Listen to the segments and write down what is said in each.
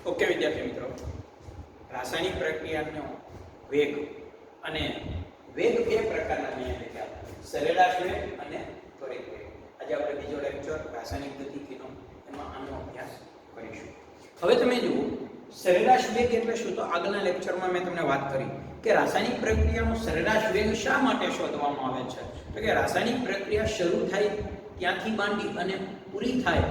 Okay વિદ્યાર્થી મિત્રો, રાસાયણિક પ્રક્રિયાનો વેગ અને વેગ બે પ્રકારના મેં લખ્યા, સરેરાશ વેગ અને ત્વરિત વેગ. આજે આપણે બીજો લેક્ચર રાસાયણિક ગતિકીનો એમાં આનો અભ્યાસ કરીશું. હવે તમે જુઓ, સરેરાશ વેગ એટલે શું? તો આગળના લેક્ચરમાં મેં તમને વાત કરી કે રાસાયણિક પ્રક્રિયાનો સરેરાશ વેગ શા માટે શોધવામાં આવે છે. તો કે રાસાયણિક પ્રક્રિયા શરૂ થાય ત્યાંથી માંડી અને પૂરી થાય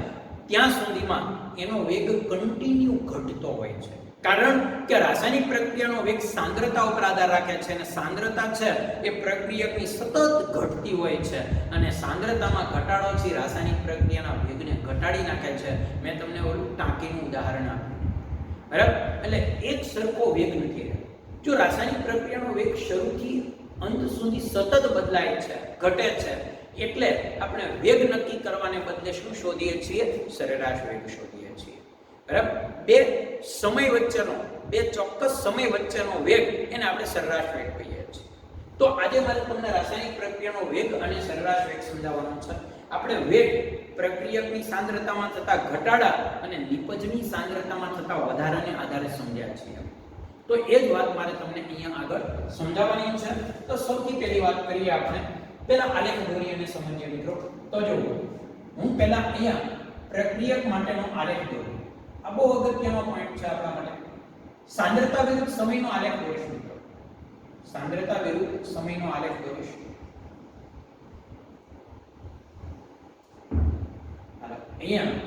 ત્યાં સુધીમાં એનો વેગ કન્ટિન્યુ ઘટતો હોય છે. કારણ કે રાસાયણિક પ્રક્રિયાનો વેગ સાંદ્રતા ઉપર આધાર રાખે છે અને સાંદ્રતા છે એ પ્રક્રિયકની સતત ઘટતી હોય છે અને સાંદ્રતામાં ઘટાડોથી રાસાયણિક પ્રક્રિયાના વેગને ઘટાડી નાખે છે. મેં તમને ઓલું ટાંકીનું ઉદાહરણ આપ્યું, બરાબર? એટલે એક સરખો વેગ નથી રહેતો. જો રાસાયણિક પ્રક્રિયાનો વેગ શરૂથી અંત સુધી સતત બદલાય છે, ઘટે છે, એટલે આપણે વેગ નક્કી કરવાને બદલે શું શોધીએ છીએ? સરેરાશ વેગ શોધીએ છીએ, બરાબર? બે ચોક્કસ સમય વચ્ચેનો વેગ એને આપણે સરેરાશ વેગ કહીએ છીએ. તો આજે મારે તમને રાસાયણિક પ્રક્રિયાનો વેગ અને સરેરાશ વેગ સમજાવવાનો છે. આપણે વેગ પ્રક્રિયકની સાંદ્રતામાં થતા ઘટાડા અને નિપજની સાંદ્રતામાં થતા વધારાને આધારે સમજ્યા છીએ. તો એ જ વાત મારે તમને અહીંયા આગળ સમજાવવાની છે. તો સૌથી પહેલી વાત કરીએ આપણે, પહેલા આલેખ દોરી અને સમજીએ મિત્રો. તો જો હું પહેલા અહીંયા પ્રક્રિયક માટેનો આલેખ દોરું. આ બહુ અગત્યનો પોઈન્ટ છે આપણા માટે. સાંદ્રતા વિરુદ્ધ સમયનો આલેખ દોરીશું મિત્રો. સાંદ્રતા વિરુદ્ધ સમયનો આલેખ દોરીશું. અહીંયા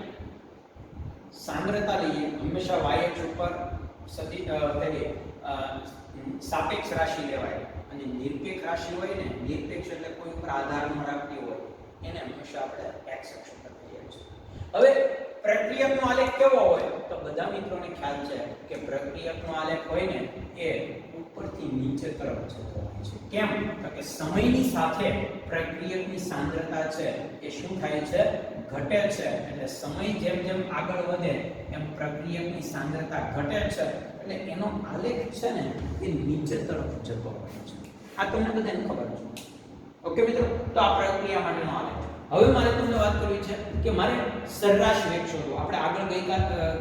સાંદ્રતા લઈએ, હંમેશા y અક્ષ ઉપર સાપેક્ષ રાશિ લેવાય અને નિરપેક્ષ રાશિ હોય ને, નિરપેક્ષ એટલે કોઈ ઉપર આધાર ન રાખતી હોય, એને હંમેશા આપણે x અક્ષ ઉપર લઈએ છીએ. હવે પ્રક્રિયકનો આલેખ કેવો હોય? તો બધા મિત્રોને ખ્યાલ છે કે પ્રક્રિયકનો આલેખ હોય ને એ ઉપરથી નીચે તરફ જતો હોય છે. કેમ? તો કે સમયની સાથે પ્રક્રિયકની સાંદ્રતા છે એ શું થાય છે? ઘટે છે. એટલે સમય જેમ જેમ આગળ વધે એમ પ્રક્રિયકની સાંદ્રતા ઘટે છે, એટલે એનો આલેખ છે ને એ નીચે તરફ જતો હોય છે. આ તમને બધાને ખબર છે. ઓકે મિત્રો, તો આ પ્રક્રિયા માટેનો આલેખ. હવે મારે તમને વાત કરવી છે કે મારે સરેરાશ વેગ શોધવો. આપણે આગળ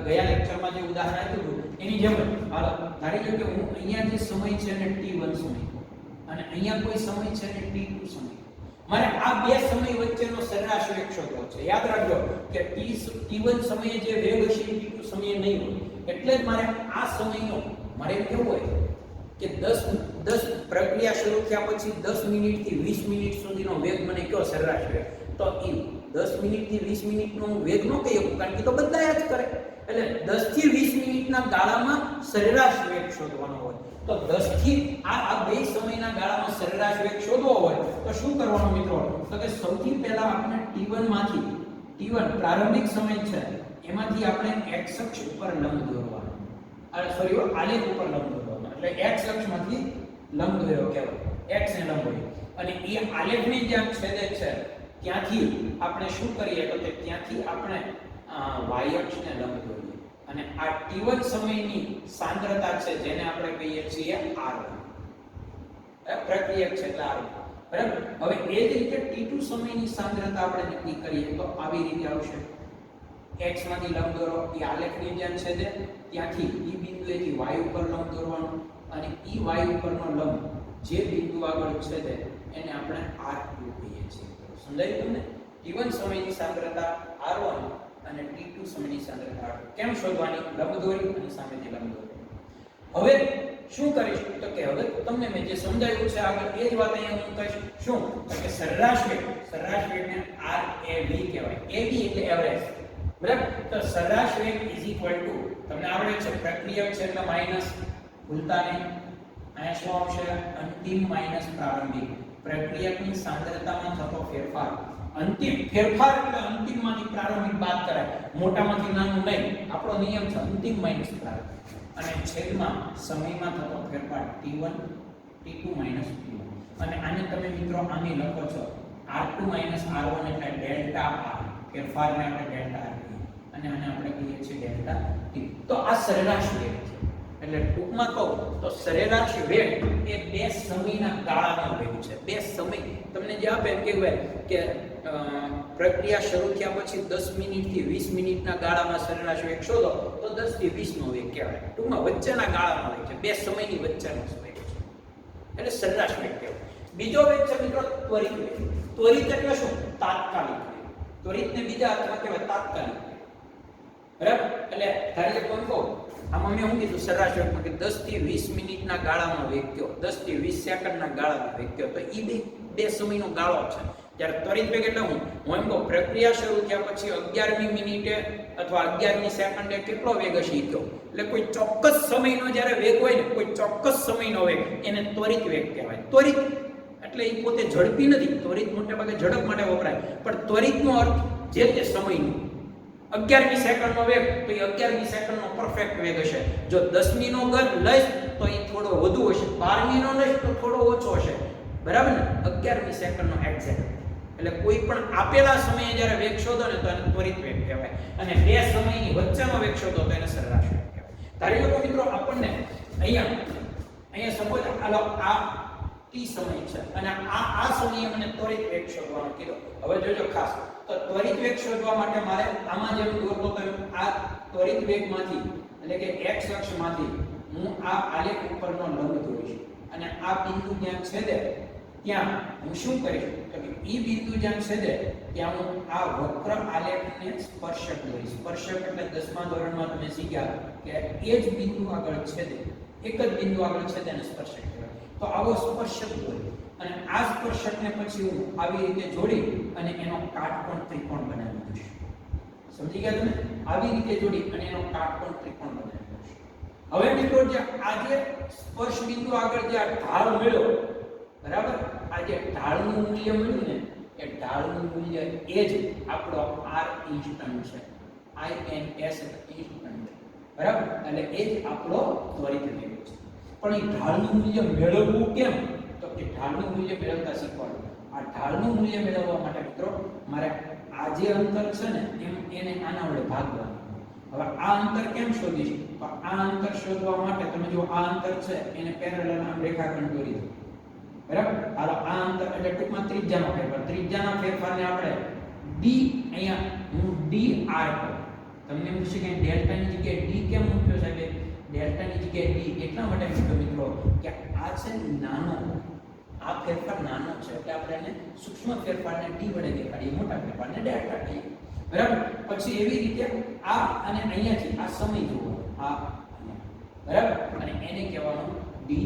ગયા લેક્ચરમાં જે ઉદાહરણ આપ્યું હતું એની જેમ હાલો ધારી લો કે હું અહીંયા જે સમય છે ને t1 સમય અને અહીંયા કોઈ સમય છે ને t2 સમય. મારે આ બે સમય વચ્ચેનો સરેરાશ વેગ શોધવો છે. યાદ રાખજો કે t1 સમયે જે વેગ હશે t2 સમયે નહીં હોય. એટલે જ મારે આ સમયનો મારે કેવું હોય કે 10 પ્રક્રિયા શરૂ થયા પછી 10 મિનિટ થી 20 મિનિટ સુધીનો વેગ મને કયો સરેરાશ વેગ? તો એ 10 મિનિટ થી 20 મિનિટનો વેગ નો કહીએ, કારણ કે તો બદલાયા જ કરે. એટલે 10 થી 20 મિનિટના ગાળામાં સરેરાશ વેગ શોધવાનો હોય. તો 10 થી આ બે સમયના ગાળામાં સરેરાશ વેગ શોધવો હોય તો શું કરવાનું મિત્રો? તો કે સૌથી પહેલા આપણે t1 માંથી, t1 પ્રારંભિક સમય છે એમાંથી આપણે x અક્ષ ઉપર લંબ દોરવાનો. સોરી, આલેખ ઉપર લંબ દોરવાનો. એટલે x અક્ષમાંથી લંબ દોર્યો કહેવાય, x ને લંબ હોય. અને એ આલેખની જ્યાં છેદે છે ત્યાંથી આપણે શું કરીએ તો કે ત્યાંથી આપણે y અક્ષને લંબ દોરીએ. અને આ t1 સમયની સાંદ્રતા છે જેને આપણે કહીએ છીએ r1. પ્રક્રિયક છે એટલે r1, બરાબર? હવે એ જ રીતે t2 સમયની સાંદ્રતા આપણે નક્કી કરીએ તો આવી રીતે આવશે. x માંથી લંબ દોરો, એ આલેખની જેમ છેદે ત્યાંથી e બિંદુએથી y ઉપર લંબ દોરવાનું અને e y ઉપરનો લંબ જે બિંદુ આગળ છેદે એને આપણે r2 કહીએ છીએ. સમજાયું તમને? t1 સમયની સાંદ્રતા r1 અને t2 સમયની સાંદ્રતા r2 કેમ શોધવાની? લંબ દોરી અને સામેથી લંબ દોરી. હવે શું કરીશું? તો કે હવે તમને મેં જે સમજાવ્યું છે આગળ એ જ વાત અહીંયા હું કહીશ. શું? તો કે સરેરાશ વેગને RAV કહેવાય. AV એટલે એવરેજ, બરાબર? તો સરેરાશ વેગ તમને આવડે છે પ્રક્રિયક છે એટલે માઈનસ, ભૂલતા નહીં. અહીંયા શું આવશે? અંતિમ માઈનસ પ્રારંભિક. પ્રક્રિયકની સાંદ્રતામાં થતો ફેરફાર. અંતિમ ફેરફાર એટલે અંતિમમાંથી પ્રારંભિક બાદ કરાય, મોટામાંથી નાનું નહીં. આપણો નિયમ છે અંતિમ માઈનસ પ્રારંભિક. અને છેદમાં સમયમાં થતો ફેરફાર t1 t2 t1. અને આને તમે મિત્રો આની લખો છો r2 r1 એટલે ડેલ્ટા r. ફેરફારને આપણે ડેલ્ટા r કહીએ અને આને આપણે કહીએ છીએ ડેલ્ટા t. તો આ સરેરાશ વેગ છે. એટલે ટૂંકમાં કહું તો સરેરાશ વેગ એ બે સમયના ગાળાનો વેગ છે. બે સમય તમને જે આપે કહેવાય કે પ્રક્રિયા શરૂ થયા પછી 10 મિનિટથી 20 મિનિટના ગાળામાં સરેરાશ વેગ શોધો તો 10 થી 20 નો વેગ કહેવાય. ટૂંકમાં વચ્ચેના ગાળાનો વેગ છે, બે સમયની વચ્ચેનો વેગ છે, એટલે સરેરાશ વેગ કહેવાય. બીજો વેગ છે મિત્રો ત્વરિત વેગ. ત્વરિત એટલે શું? તાત્કાલિક વેગ. ત્વરિતને બીજા અર્થમાં કહેવાય તાત્કાલિક વેગ. બરાબર? એટલે ધારીએ કોણ કહો આમાં મેં શું કીધું સરેરાશ વેગમાં કે 10 થી 20 મિનિટના ગાળામાં વેગ કયો, 10 થી 20 સેકન્ડના ગાળામાં વેગ કયો, તો એ બે સમયનો ગાળો છે. જ્યારે ત્વરિત વેગ એટલે હું એમ કહું પ્રક્રિયા શરૂ થયા પછી 11મી મિનિટે અથવા 11મી સેકન્ડે કેટલો વેગ હશે એ કહો. એટલે કોઈ ચોક્કસ સમયનો જ્યારે વેગ હોય ને, કોઈ ચોક્કસ સમયનો વેગ એને ત્વરિત વેગ કહેવાય. ત્વરિત એટલે એ પોતે ઝડપી નથી, ત્વરિત મોટે ભાગે ઝડપ માટે વપરાય, પણ ત્વરિતનો અર્થ જે તે સમયનો. 11મી સેકન્ડનો વેગ તો એ 11મી સેકન્ડનો પરફેક્ટ વેગ હશે. જો 10મીનો ગર લઈશ તો એ થોડો વધુ હશે, 12મીનો લઈશ તો થોડો ઓછો હશે. બરાબર ને? 11મી સેકન્ડનો એક્ઝેક્ટ. એટલે કોઈ પણ આપેલા સમયે જ્યારે વેગ શોધો ને તો એને ત્વરિત વેગ કહેવાય, અને બે સમયની વચ્ચેનો વેગ શોધો તો એને સરેરાશ વેગ કહેવાય. ધારી લો મિત્રો આપણને અહીંયા સપોઝ આ ટી સમય છે અને આ સમયે મને ત્વરિત વેગ શોધવાનો કીધો. હવે જોજો ખાસ, તો ત્વરિત વેગ શોધવા માટે મારે આમાં જેમ દોરતો તો આ ત્વરિત વેગમાંથી એટલે કે x અક્ષમાંથી હું આ આલેખ ઉપરનો લંબ દોરીશ અને આ બિંદુ જ્યાં છેદે ત્યાં હું શું કરીશ તો કે ઈ બિંદુ જ્યાં છેદે ત્યાં હું આ વક્ર આલેખને સ્પર્શક દોરીશ. સ્પર્શક એટલે 10મા ધોરણમાં તમે શીખ્યા કે એ જ બિંદુ આગળ છેદે, એક જ બિંદુ આગળ છેદે ને સ્પર્શક કહેવાય. તો આવો સ્પર્શક દોરી અને આ સ્પર્શકને પછી હું આવી રીતે જોડી અને એનો કાટકોણ ત્રિકોણ બનાવી દઈશ. સમજી ગયા તમે? આવી રીતે જોડી અને એનો કાટકોણ ત્રિકોણ બનાવી દઈશ. હવે મિત્રો જે આ જે સ્પર્શ બિંદુ આગળ જે આ ઢાળ મળ્યો, બરાબર, આ જે ઢાળનું મૂલ્ય મળ્યું ને એ ઢાળનું મૂલ્ય એ જ આપણો r ઇન્સ્ટન્ટ છે. INS ઇન્સ્ટન્ટ, બરાબર, એટલે એ જ આપણો ત્વરિત વેગ છે. પણ એ ઢાળનું મૂલ્ય મેળવવું કેમ? તો કે ઢાળનું મૂલ્ય મેળવતા શીખવાનું. આ ઢાળનું મૂલ્ય મેળવવા માટે મિત્રો મારે આ જે અંતર છે ને એને આના વડે ભાગવાનું. હવે આ અંતર કેમ શોધીશ? તો આ અંતર શોધવા માટે તમે જો આ અંતર છે એને પેરેલલ આમ રેખાખંડ દોરી દો. બરાબર? હાલો આ અંતર એટલે ટૂંકમાં ત્રિજ્યાનો ફેરફાર. ત્રિજ્યાના ફેરફારને આપણે d, અહીંયા હું dr કહું. તમને એમ પૂછે કે ડેલ્ટાની જગ્યાએ d કેમ મૂક્યો સાહેબ? ડેલ્ટાની જગ્યાએ d એટલા માટે મૂક્યો મિત્રો કે આ છે નાનો, આ ફેરફાર નાનો છે એટલે આપણે એને સૂક્ષ્મ ફેરફારને d વડે દેખાડીએ, મોટા ફેરફારને ડેલ્ટા કહીએ. બરાબર? પછી એવી રીતે આ અને અહીંયાથી આ સમય જુઓ, આ બરાબર, અને એને કહેવાનું dt.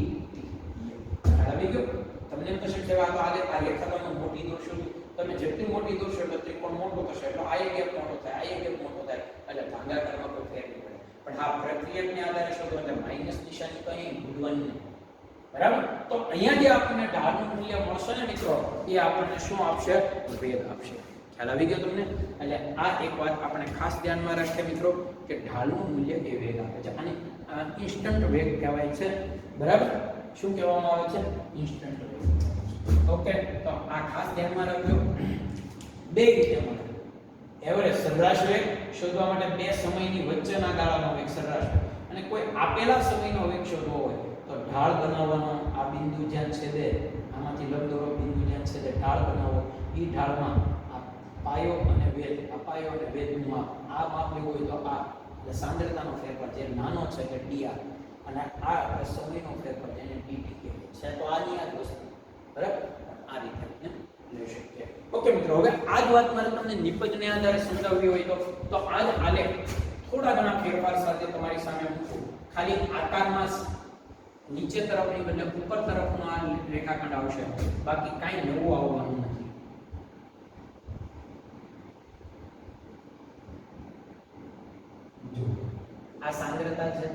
આવી ગયો? તમને એમ થશે કે આ રેખાખંડ મોટી દોરશો, તમે જેટલી મોટી દોરશો એટલે ત્રિકોણ મોટો થશે, એટલે આ ગેપ મોટો થાય, આ ગેપ મોટો થાય, એટલે ભાગાકારમાં કોઈ ફેર નહીં પડે. પણ આ પ્રક્રિયાને આધારે શોધો એટલે માઈનસ નિશાની તો અહીં ભૂલવાની નહીં. બરાબર? તો અહીંયા જે આપણને ઢાળનું મૂલ્ય મળશે ને મિત્રો એ આપણને શું આપશે? વેગ આપશે. ખ્યાલ આવી ગયો તમને? એટલે આ એક વાત આપણે ખાસ ધ્યાનમાં રાખીએ મિત્રો કે ઢાળનું મૂલ્ય એ વેગ આપે છે અને ઇન્સ્ટન્ટ વેગ કહેવાય છે. બરાબર? શું કહેવામાં આવે છે? ઇન્સ્ટન્ટ વેગ. ઓકે, તો આ ખાસ ધ્યાનમાં રાખજો. બે રીતે મળે એવરેજ સરેરાશ વેગ શોધવા માટે બે સમયની વચ્ચેના ગાળાનો વેગ સરેરાશ વેગ, અને કોઈ આપેલા સમયનો વેગ શોધવો હોય તો ઢાળ બનાવવાનો. આ બિંદુ જ્યાં છેદે આમાંથી લંબ દોરો, બિંદુ જ્યાં છેદે ઢાળ બનાવો. એ ઢાળમાં આ પાયો અને વેધ, આ પાયો અને વેધનું માપ, આ માપ લેવું હોય તો આ એટલે સાંદ્રતાનો ફેરફાર જે નાનો છે કે dr, અને આ સમયનો ફેરફાર જેને dt કહેવાય છે. તો આની આ જ વસ્તુ, બરાબર, આ રીતે આપણે લઈ શકીએ. ઓકે મિત્રો, હવે આ જ વાત મારે તમને નિપજને આધારે સમજાવવી હોય તો આ જ આલેખ થોડા ઘણા ફેરફાર સાથે તમારી સામે મૂકું. ખાલી આકારમાં નીચે તરફની બદલે ઉપર તરફનો આ રેખાખંડ આવશે, બાકી કાંઈ નવું આવવાનું નથી. જો આ સાંદ્રતા છે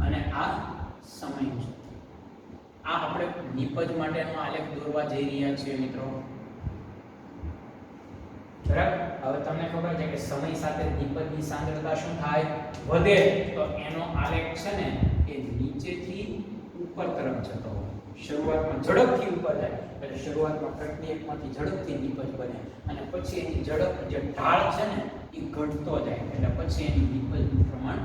અને આ સમય છે. આ આપણે નિપજ માટેનો આલેખ દોરવા જઈ રહ્યા છીએ મિત્રો. બરાબર? હવે તમને ખબર છે કે સમય સાથે નિપજની સાંદ્રતા શું થાય? વધે. તો એનો આલેખ છે ને એ નીચેથી ઉપર તરફ જતો હોય. શરૂઆતમાં ઝડપથી ઉપર જાય એટલે શરૂઆતમાં પ્રક્રિયકમાંથી ઝડપથી નિપજ બને અને પછી એની ઝડપ જે ઢાળ છે ને એ ઘટતો જાય એટલે પછી એની નિપજનું પ્રમાણ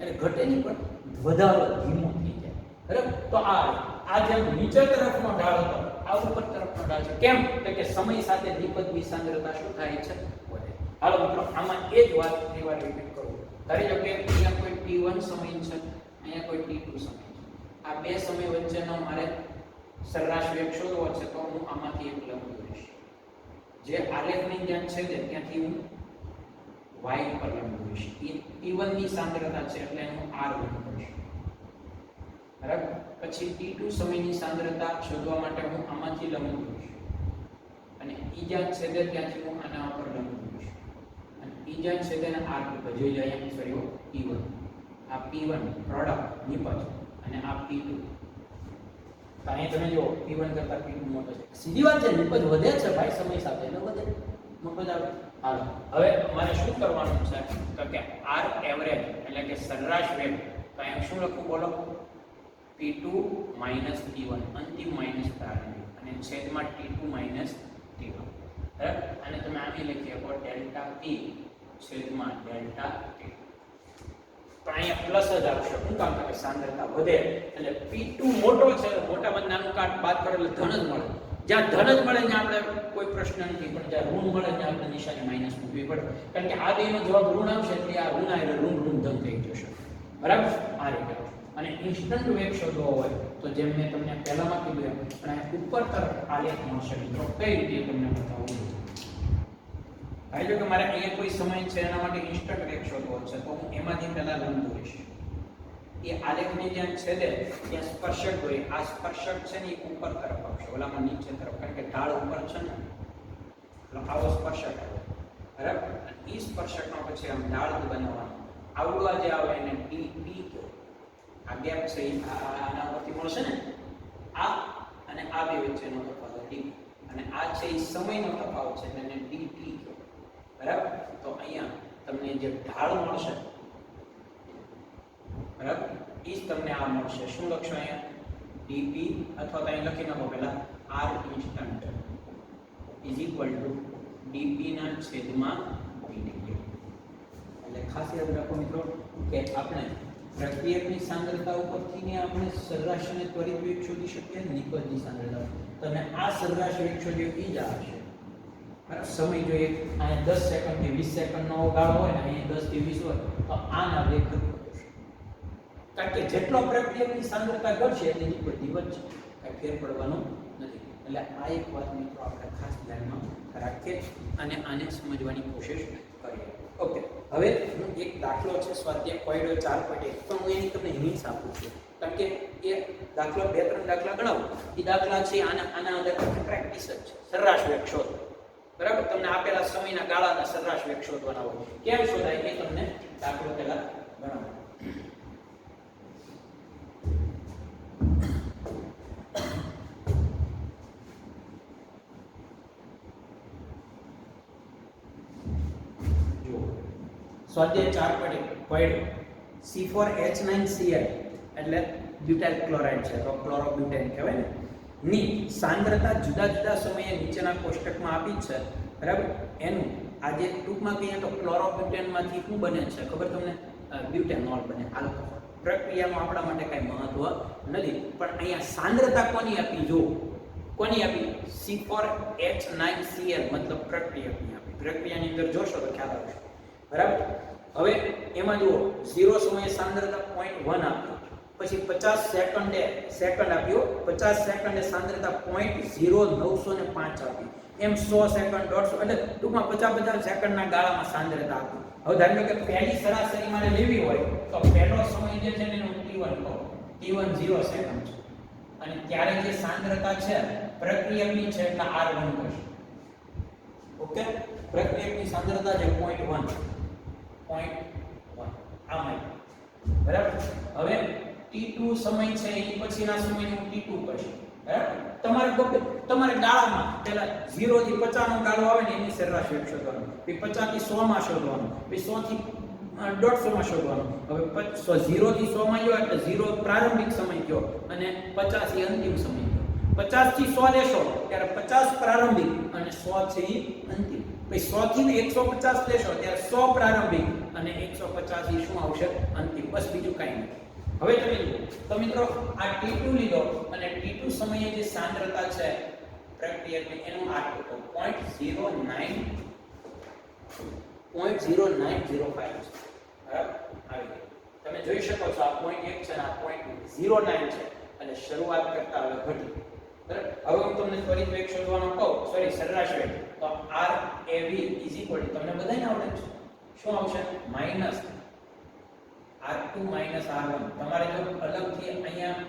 એટલે ઘટે નહીં પણ વધારો ધીમો થઈ જાય. બરાબર? તો આ જેમ નીચે તરફનો ઢાળ હતો આ ઉપર તરફનો ઢાળ છે. કેમ? તો કે સમય સાથે નિપજની સાંદ્રતા શું થાય છે? વધે. હાલો મિત્રો, આમાં એ જ વાત ફરી વાર રિપીટ કરું. ધારી લો કે અહીંયા કોઈ t1 સમય છે, અહીંયા કોઈ t2 સમય છે. આ બે સમય વચ્ચેનો મારે સરેરાશ વેગ શોધવો છે, તો હું આમાંથી એક લંબ દોરીશ. જે આલેખની જ્યાં છે ત્યાંથી હું y ઉપર લંબ દોરીશ. t1 ની સાંદ્રતા છે એટલે હું r લંબ દોરીશ. બરાબર? પછી t2 સમયની સાંદ્રતા શોધવા માટે હું આમાંથી લંબ દોરીશ. અને ઈ જ્યાં છેદે ત્યાંથી હું આના ઉપર લંબ દોરીશ. અને ઈ જ્યાં છેદે ને r ઉપર જોઈ જાય એમ ફરી p1. આ p1 પ્રોડક્ટ નિપજ અને આ p2. તો અહીં તમે જો p1 કરતા p2 મોટો છે. સીધી વાત છે, નિપજ વધે છે ભાઈ સમય સાથે, એટલે વધે નિપજ આવે. હાલો હવે મારે શું કરવાનું છે? તો કે r એવરેજ એટલે કે સરેરાશ વેગ. તો અહીં શું લખું બોલો? p2 p1 અંતિમ માઈનસ પ્રારંભિક અને છેદમાં t2 t1. બરાબર? અને તમે આની લખી શકો ડેલ્ટા p છેદમાં ડેલ્ટા t. પણ અહીંયા પ્લસ જ આવશે. શું કામ? કે સાંદ્રતા વધે એટલે p2 મોટો છે, મોટામાં નાનું કાટ બાદ કરો એટલે ધન જ મળે. જ્યાં ધન જ મળે ત્યાં આપણે કોઈ પ્રશ્ન નથી, પણ જ્યાં ઋણ મળે ત્યાં આપણે નિશાની માઈનસ મૂકવી પડે. કારણ કે આ બેનો જવાબ ઋણ આવશે એટલે આ ઋણ એટલે ઋણ ધન થઈ જશે. બરાબર? આ રીતે. અને ઇન્સ્ટન્ટ વેગ શોધવો હોય તો જેમ મેં તમને પહેલામાં કીધું એમ અને ઉપર તરફ આલેખ મળશે. મિત્રો કઈ રીતે તમને બતાવું? ભાઈ જો કે મારે અહીંયા કોઈ સમય છે એના માટે ઇન્સ્ટન્ટ વેગ શોધવો છે, તો હું એમાંથી પહેલા લંબ દોરીશ. એ આલેખની જ્યાં છેદે ત્યાં સ્પર્શક દોરી. આ સ્પર્શક છે ને એ ઉપર તરફ આવશે, ઓલામાં નીચે તરફ, કારણ કે ઢાળ ઉપર છે ને એટલે આવો સ્પર્શક આવે. બરાબર? એ સ્પર્શકમાં પછી આમ ઢાળ બનાવવાનું. આવડવા જે આવે એને ડી કહો. આ ગેપ છે આના પરથી મળશે ને, આ અને આ બે વચ્ચેનો તફાવત ડી, અને આ છે એ સમયનો તફાવત છે એટલે dt કહો. બરાબર? તો અહીંયા તમને જે ઢાળ મળશે, બરાબર, એ જ તમને આ મળશે. શું લખશો અહીંયા? dp અથવા તો અહીં લખી નાખો પહેલા r instant is equal to dp ના છેદમાં dt. એટલે ખાસ યાદ રાખો મિત્રો કે આપણે પ્રક્રિયકની સાંદ્રતા ઉપરથી ને આપણે સરેરાશ અને ત્વરિત વેગ શોધી શકીએ, નિપજની સાંદ્રતા. તમે આ સરેરાશ વેગ શોધ્યો એ જ આવશે. બરાબર? સમય જોઈએ અહીંયા 10 સેકન્ડ થી 20 સેકન્ડનો ગાળો હોય ને, અહીંયા 10 થી 20 હોય, તો આના વેગ ઘટશે. કારણ કે જેટલો પ્રક્રિયકની સાંદ્રતા ઘટશે એટલે નિપજની વધશે. કાંઈ ફેર પડવાનો નથી. એટલે આ એક વાત મિત્રો આપણે ખાસ ધ્યાનમાં રાખીએ અને આને સમજવાની કોશિશ કરીએ. ઓકે, હવે હું એક દાખલો છે સ્વાધ્યાય પોઈન્ટ 4.1, તો હું એની તમને હિન્ટ્સ આપું છું. કારણ કે એ દાખલો 2-3 દાખલા ગણાવું. એ દાખલા છે આના અંદર પ્રેક્ટિસ જ છે. સરેરાશ વેગ શોધ. બરાબર? તમને આપેલા સમયના ગાળાના સરેરાશ વેગ શોધવાના હોય. કેમ શોધાય એ તમને દાખલો પહેલા ગણાવું. સ્વાધ્યાય 4.1 C4H9Cl એટલે બ્યુટાઇલ ક્લોરાઇડ છે, તો ક્લોરોબ્યુટેન કહેવાય ને, ની સાંદ્રતા જુદા જુદા સમયે નીચેના કોષ્ટકમાં આપી છે. બરાબર? એનું આજે ટૂંકમાં કહીએ તો ક્લોરોબ્યુટેનમાંથી શું બને છે ખબર તમને? બ્યુટેનોલ બને. આલ્કોહોલ. પ્રક્રિયામાં આપણા માટે કાંઈ મહત્વ નથી, પણ અહીંયા સાંદ્રતા કોની આપી? જો કોની આપી? C4H9Cl મતલબ પ્રક્રિયકની આપી. પ્રક્રિયાની અંદર જોશો તો ખ્યાલ આવશે. બરાબર? હવે એમાં જુઓ 0 સમયે સાંદ્રતા 0.1 આપ્યું, પછી 50 સેકન્ડ આપ્યો, 50 સેકન્ડે સાંદ્રતા 0.0905 આપી, એમ 100 સેકન્ડ 150, એટલે ટૂંકમાં 50 સેકન્ડના ગાળામાં સાંદ્રતા આપી. હવે ધારો કે પહેલી સરાસરી મારે લેવી હોય તો પહેલો સમય જે છે એનો t1 કહો. t1 0 સેકન્ડ છે અને ત્યારે જે સાંદ્રતા છે પ્રક્રિયકની છે એટલે r1 કરશે. ઓકે? પ્રક્રિયકની સાંદ્રતા છે 0.1 આમાં. બરાબર? હવે t2 સમય છે એ પછીના સમયનું t2 કરશે. બરાબર? તમારે ગાળામાં પહેલા 0 થી 50 નો ગાળો આવે ને એની સરેરાશ વેગ શોધવાનો, પછી 50 થી 100 માં શોધવાનો, પછી 100 થી 150 માં શોધવાનો. હવે 0 થી 100 માં ગયો એટલે 0 પ્રારંભિક સમય ગયો અને 50 એ અંતિમ સમય ગયો. 50 થી 100 લેશો ત્યારે 50 પ્રારંભિક અને 100 છે એ અંતિમ. પછી 100 થી 150 લેશો ત્યારે 100 પ્રારંભિક અને 150 એ શું આવશે? અંતિમ. બસ બીજું કાંઈ નથી. હવે તમે જુઓ તો મિત્રો આ t2 લીધો અને t2 સમયે જે સાંદ્રતા છે પ્રક્રિયકને એનું R2 તો 0.0905 છે. બરાબર આવી ગયું. તમે જોઈ શકો છો આ 0.1 છે અને આ 0.09 છે એટલે શરૂઆત કરતા હવે ઘટી. બરાબર હવે હું તમને ત્વરિત વેગ શોધવાનો કહું, સોરી સરેરાશ વેગ, તો RAV તમને બધાને આવડે છે શું આવશે માઈનસ R2 માઈનસ R1. તમારે જો અલગથી અહીંયા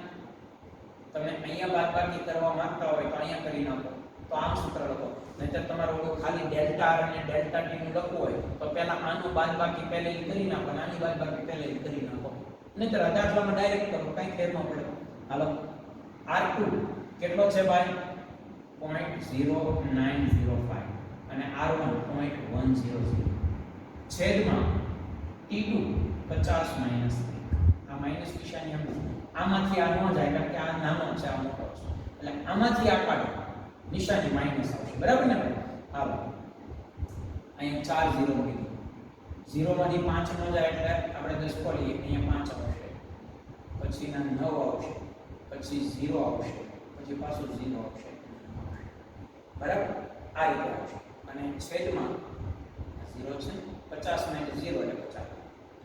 તમે અહીંયા બાદબાકી કરવા માંગતા હોય તો અહીંયા કરી નાખો તો આમ સૂત્ર લખો, નહીતર તમારે ઓલું ખાલી ડેલ્ટા R અને ડેલ્ટા T નું લખવું હોય તો પહેલા આનું બાદબાકી પહેલેથી કરી નાખો અને આની બાદબાકી પહેલેથી કરી નાખો, નહીતર આ દાખલામાં ડાયરેક્ટ કરો કઈ ફેર ન પડે. હાલો R2 કેટલો છે ભાઈ 0.0905 અને R1 0.100 છેદમાં T2 50 માઈનસ 3. આ માઈનસ નિશાની આમાંથી આ ન જાય કારણ કે આ નાનો છે આ મોટો છે એટલે આમાંથી આ કાઢો નિશાની માઈનસ આવશે. બરાબર ને ભાઈ? હાલો અહીંયા 4 0 મૂકી દો, 0 માંથી 5 ન જાય એટલે આપણે 10 ખોલીએ અહીંયા 5 આવશે, પછીના 9 આવશે, પછી 0 આવશે, પછી પાછું 0 આવશે. બરાબર આ રીતે આવશે અને છેદમાં 0 છે 50 માઈનસ 0 એટલે 50.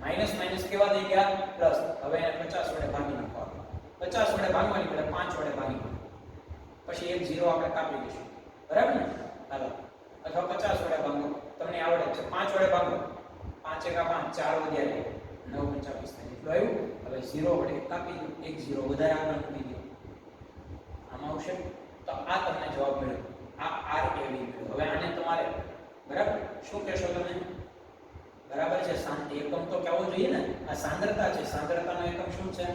માઈનસ માઈનસ કેવા થઈ ગયા પ્લસ. હવે એને 50 વડે ભાગી નાખવાનું, 50 વડે ભાગવાની એટલે 5 વડે ભાગી પછી એક 0 આપણે કાપી દઈશું. બરાબર ને? હાલો અથવા 50 વડે ભાગો તમને આવડે છે, 5 વડે ભાગો 5 એકા 5 4 વધ્યા 9 25 થાય એટલું આવ્યું. હવે 0 વડે કાપી દો, એક 0 વધારે આગળ મૂકી દો આમ આવશે તો આ તમને જવાબ મળ્યો. આ RAV મળ્યો. હવે આને તમારે બરાબર શું કહેશો તમે? બરાબર છે એકમ તો કેવો જોઈએ ને, આ સાંદ્રતા છે, સાંદ્રતાનો એકમ શું છે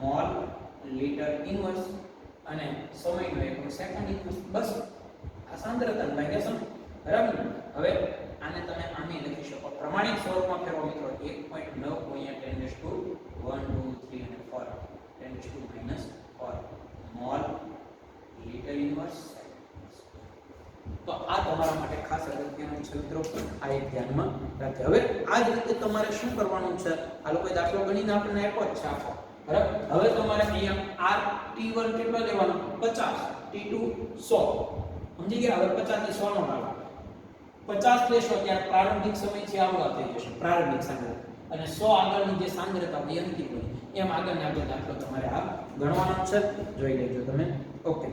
મોલ લીટર ઇન્વર્સ અને સમયનો એકમ સેકન્ડ ઇન્વર્સ. બસ આ સાંદ્રતાનો ભાગ્યા સમય. બરાબર ને? હવે આને તમે આમે લખી શકો પ્રમાણિત સ્વરૂપમાં ફેરવો મિત્રો 1.9 ગુણ્યા 10 to 1 2 3 અને 4 10 to -4 મોલ લીટર ઇન્વર્સ. તો આ તમારા માટે ખાસ અગત્યનું છે મિત્રો, આ એક ધ્યાનમાં રાખજો. હવે આ જ રીતે તમારે શું કરવાનું છે, આ લોકો દાખલો ગણીને આપણને આપ્યો જ છે આખો. બરાબર હવે તમારે અહીંયા RT1 કેટલો લેવાનો 50, T2 100. સમજી ગયા? હવે 50 થી 100 નો ભાગ 50 લેશો ત્યારે પ્રારંભિક સમય છે આવડો થઈ જશે પ્રારંભિક સાંદ્રતા, અને 100 આગળની જે સાંદ્રતા હોય અંતિમ હોય એમ આગળને આગળ દાખલો તમારે આ ગણવાનો છે. જોઈ લેજો તમે. ઓકે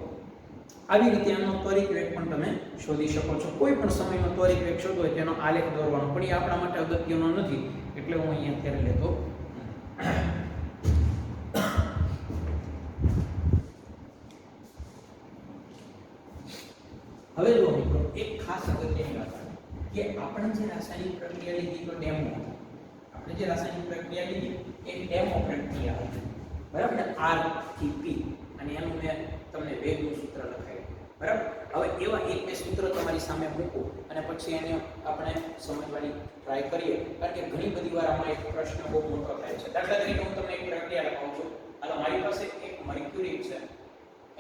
આવી રીતે આનો ત્વરિત વેગ પણ તમે શોધી શકો છો. કોઈ પણ સમયનો ત્વરિત વેગ શોધવો હોય તેનો આલેખ દોરવાનો, પણ એ આપણા માટે અગત્યનો નથી એટલે હું અહીંયા અત્યારે લેતો. હવે જો મિત્રો એક ખાસ અગત્યની વાત કે આપણે જે રાસાયણિક પ્રક્રિયા લીધી તો ડેમો હતી. આપણે જે રાસાયણિક પ્રક્રિયા લીધી એ ડેમો પ્રક્રિયા હતી. બરાબર ને? R થી P અને એનું મેં તમને વેગનું સૂત્ર લખાયું. બરાબર હવે એવા એક બે સૂત્ર તમારી સામે મૂકો અને પછી એને આપણે સમજવાની ટ્રાય કરીએ, કારણ કે ઘણી બધી વાર આમાં એક પ્રશ્ન બહુ મોટો થાય છે. દાખલા તરીકે હું તમને એક પ્રક્રિયા લખાવું છું. હાલો મારી પાસે એક મર્ક્યુરી છે,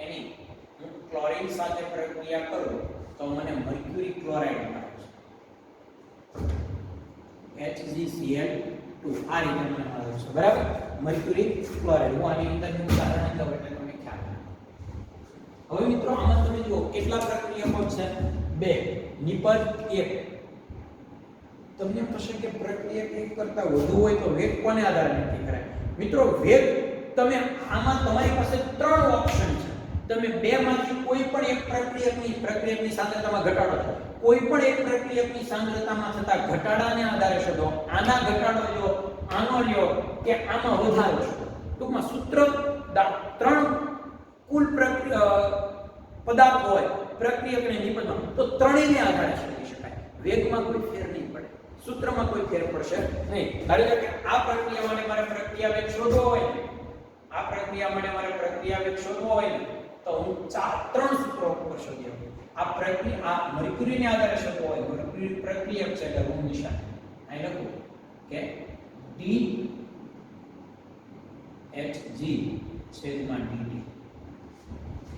એની હું ક્લોરીન સાથે પ્રક્રિયા કરું તો મને મર્ક્યુરી ક્લોરાઇડ મળે છે HgCl2. આ રીતે મને મળે છે. બરાબર મર્ક્યુરી ક્લોરાઇડ. હું આની અંદરનું ઉદાહરણ લઉં એટલે તમને ખ્યાલ આવે. હવે મિત્રો આમાં તમે જુઓ કેટલા પ્રક્રિયકો છે 2, નિપજ 1. તમને થશે કે પ્રક્રિયક એક કરતા વધુ હોય તો વેગ કોને આધારે નક્કી કરાય? મિત્રો વેગ તમે આમાં તમારી પાસે 3 ઓપ્શન છે. તમે બે માંથી કોઈ પણ એક પ્રક્રિયકની સાંદ્રતામાં ઘટાડો થાય, કોઈ પણ એક પ્રક્રિયકની સાંદ્રતામાં થતા ઘટાડાને આધારે શોધો. આના ઘટાડો લ્યો, આનો લ્યો કે આમાં વધારો શોધો. ટૂંકમાં સૂત્ર 3 કુલ પદાર્થ હોય પ્રક્રિયક અને નિપજમાં તો ત્રણેયને આધારે શોધી શકાય. વેગમાં કોઈ ફેર નહીં પડે, સૂત્રમાં કોઈ ફેર પડશે નહીં. ધારો કે આ પ્રક્રિયા માટે મારે પ્રક્રિયા વેગ શોધવો હોય ને, આ પ્રક્રિયા માટે મારે પ્રક્રિયા વેગ શોધવો હોય ને તો હું 3 સૂત્રો ઉપર શોધી શકું. આ પ્રક્રિયા આ મર્ક્યુરીને આધારે શોધવો હોય, મર્ક્યુરી પ્રક્રિયક છે એટલે હું નિશાન અહીં લખું કે DHG છેદમાં DT.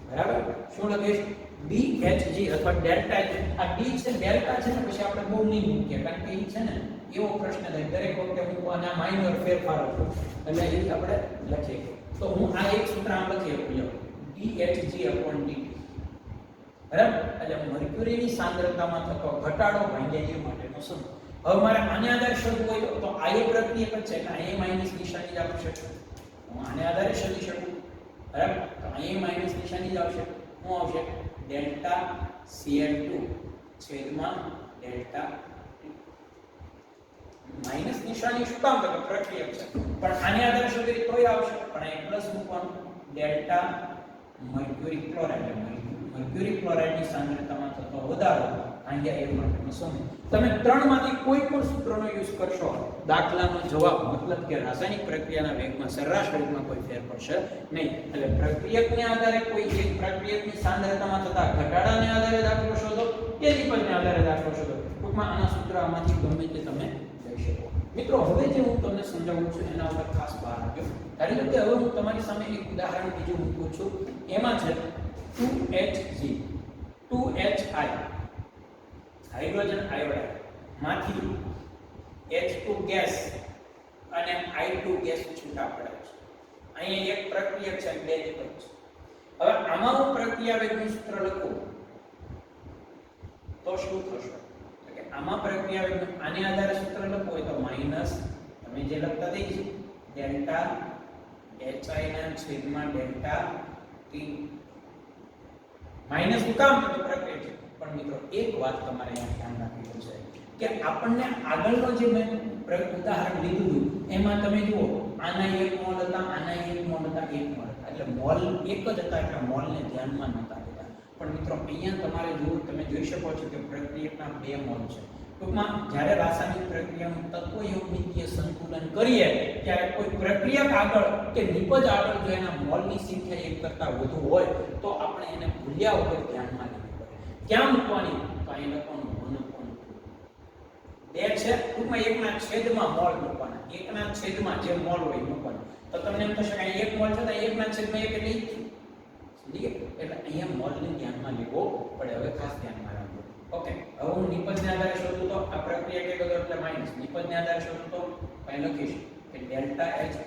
બરાબર શું લખીશ? DHG અથવા ડેલ્ટા. આ D છે ડેલ્ટા છે ને પછી આપણે બહુ નહીં મૂકીએ કારણ કે એ છે ને એવો પ્રશ્ન થાય દરેક વખતે હું આના માઇનર ફેરફારો કરું એટલે એ આપણે લખીએ. તો હું આ એક સૂત્ર આમ લખી શકું DHG/dt. બરાબર. એટલે મર્ક્યુરીની સાંદ્રતામાં થતો ઘટાડો ભાગ્યા એ માટેનો સમૂહ. હવે મારે આને આધારે શોધવું હોય તો આ એ પ્રક્રિયક જ છે એટલે અહીં માઈનસ નિશાની જ આવશે. હું આને આધારે શોધી શકું, બરાબર. તો અહીં માઈનસ નિશાની જ આવશે. શું આવશે? ડેલ્ટા Cl2 છેદમાં ડેલ્ટા માઈનસ નિશાની શું કામ? તો પ્રક્રિયક છે, પણ આને આધારે શોધીએ તોય આવશે, પણ અહીં પ્લસ મૂકવાનું. ડેલ્ટા મર્ક્યુરી ક્લોરાઇડ, મર્ક્યુરી ક્લોરાઇડની સાંદ્રતામાં થતો વધારો અહીંયા એ માટેનો સમૂહ. તમે ત્રણમાંથી કોઈ પણ સૂત્રનો યુઝ કરશો, દાખલાનો જવાબ મતલબ કે રાસાયણિક પ્રક્રિયાના વેગમાં સરેરાશ વેગમાં કોઈ ફેર પડશે નહીં. એટલે પ્રક્રિયકને આધારે કોઈ એક પ્રક્રિયકની સાંદ્રતામાં થતા ઘટાડાને આધારે દાખલો શોધો કે નિપજને આધારે દાખલો શોધો. ટૂંકમાં આના સૂત્ર આમાંથી ગમે તે તમે લઈ શકો. મિત્રો, હવે જે હું તમને સમજાવું છું એના ઉપર ખાસ ભાર આપજો. ધારી લો કે હવે હું તમારી સામે એક ઉદાહરણ બીજું મૂકું છું. એમાં છે 2Hg 2Hi હાઇડ્રોજન આયોડાઇડ માંથી H2 ગેસ અને I2 ગેસ છૂટા પડે છે. અહીંયા એક પ્રક્રિયક છે, બે નિપજ છે. હવે આમાં હું પ્રક્રિયા વેગનું સૂત્ર લખું તો શું થશે? તો કે આમાં પ્રક્રિયા વેગનું આને આધારે સૂત્ર લખવું હોય તો માઈનસ તમે જે લખતા થઈ છે ડેલ્ટા Hi ના છેદમાં ડેલ્ટા T. માઈનસ નું કામ તો પ્રક્રિયા છે. પણ મિત્રો, એક વાત તમારે અહીંયા ધ્યાન રાખવી છે કે આપણને આગળનો જે મેં ઉદાહરણ લીધું એમાં તમે જુઓ આના 1 મોલ હતા, આના 1 મોલ હતા, 1 મોલ હતા. એટલે મોલ એક જ હતા એટલે મોલને ધ્યાનમાં નહોતા લીધા. પણ મિત્રો, અહીંયા તમારે જુઓ, તમે જોઈ શકો છો કે પ્રક્રિયકના 2 મોલ છે. ટૂંકમાં જ્યારે રાસાયણિક પ્રક્રિયાનું તત્વયોગિકીય સંતુલન કરીએ ત્યારે કોઈ પ્રક્રિયક આગળ કે નિપજ આગળ જો એના મોલની સંખ્યા 1 કરતાં વધુ હોય તો આપણે એને ભૂલ્યા વગર ધ્યાનમાં લેવું પડે. ક્યાં મૂકવાની? તો અહીં લખવાનું 1/2 છે. ટૂંકમાં 1 ના છેદમાં મોલ મૂકવાના. 1 ના છેદમાં જે મોલ હોય મૂકવાના. તો તમને એમ થશે કે અહીં 1 મોલ છે તો 1 ના છેદમાં 1 એટલે સમજી ગયા? એટલે અહીંયા મોલને ધ્યાનમાં લેવો પડે. હવે ખાસ ધ્યાનમાં રાખો. ઓકે, હવે હું નિપજને આધારે શોધું તો આ પ્રક્રિયા કે ગયો એટલે માઈનસ. નિપજને આધારે શોધું તો અહીં લખીશ કે ડેલ્ટા H2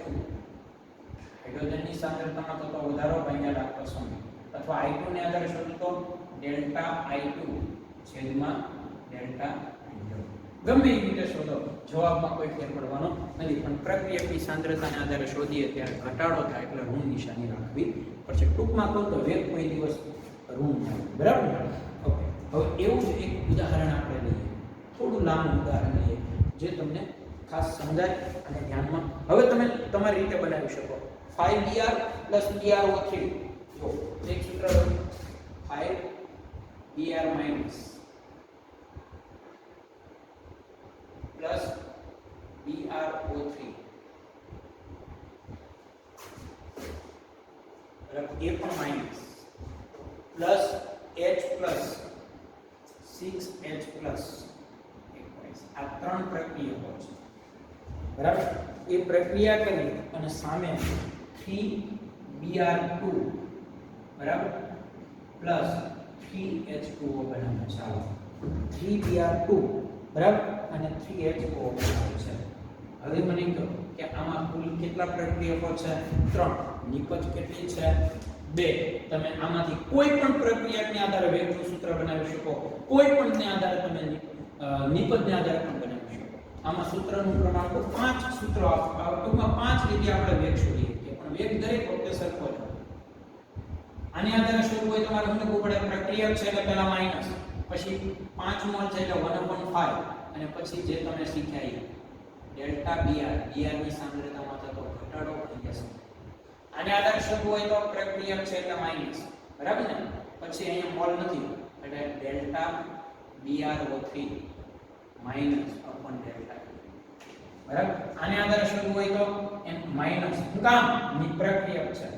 હાઇડ્રોજનની સાંદ્રતામાં થતો વધારો ભાગ્યા લાગતો સમય, અથવા I2 ને આધારે શોધું તો ડેલ્ટા I2 છેદમાં ડેલ્ટા I2. ગમે એ રીતે શોધો, જવાબમાં કોઈ ફેર પડવાનો નથી. પણ પ્રક્રિયકની સાંદ્રતાને આધારે શોધીએ ત્યારે ઘટાડો થાય એટલે ઋણ નિશાની રાખવી પડશે. ટૂંકમાં કહું તો વેગ કોઈ દિવસ ઋણ થાય. બરાબર? ઓકે, હવે એવું જ એક ઉદાહરણ આપણે લઈએ, થોડું લાંબુ ઉદાહરણ લઈએ જે તમને ખાસ સમજાય અને ધ્યાનમાં. હવે તમે તમારી રીતે બનાવી શકો. 5Br + BrO3. જો એક સૂત્ર 5Br - પ્લસ BrO3 બરાબર, એ પણ minus plus H plus 6H plus 21. આ ત્રણ પ્રક્રિયાઓ છે. બરાબર? એ પ્રક્રિયા કરી અને સામે 3Br2 બરાબર પ્લસ 3H2O બનાવે. ચાલો 3Br2 બરાબર અને 3H2O બનાવે છે. હવે મને કહો કે આમાં કુલ કેટલા પ્રક્રિયકો છે? 3. નિપજ કેટલી છે? 2. તમે આમાંથી કોઈ પણ પ્રક્રિયાને આધારે વેગનું સૂત્ર બનાવી શકો, કોઈ પણને આધારે તમે નિપજને આધારે પણ બનાવી શકો. આમાં સૂત્રનું પ્રમાણ 5 સૂત્રો ટૂંકમાં 5 રીતે આપણે વેગ શોધી શકીએ, પણ વેગ દરેક વખતે સરખો છે. આને આધારે શોધવું હોય તમારે સમજવું પડે પ્રક્રિયક છે એટલે પહેલા માઈનસ, પછી 5 મોલ છે એટલે 1/5 અને પછી જે તમે શીખ્યા ડેલ્ટા Br ની સાંદ્રતામાં થતો ઘટાડો થઈ જશે. આને આધારે શોધવું હોય તો પ્રક્રિયક છે એટલે માઈનસ. બરાબર ને? પછી અહીંયા મોલ નથી એટલે delta BrO3 minus upon delta. બરાબર? આને આધારે શોધવું હોય તો એમ માઈનસ. શું કામ? ની પ્રક્રિયક છે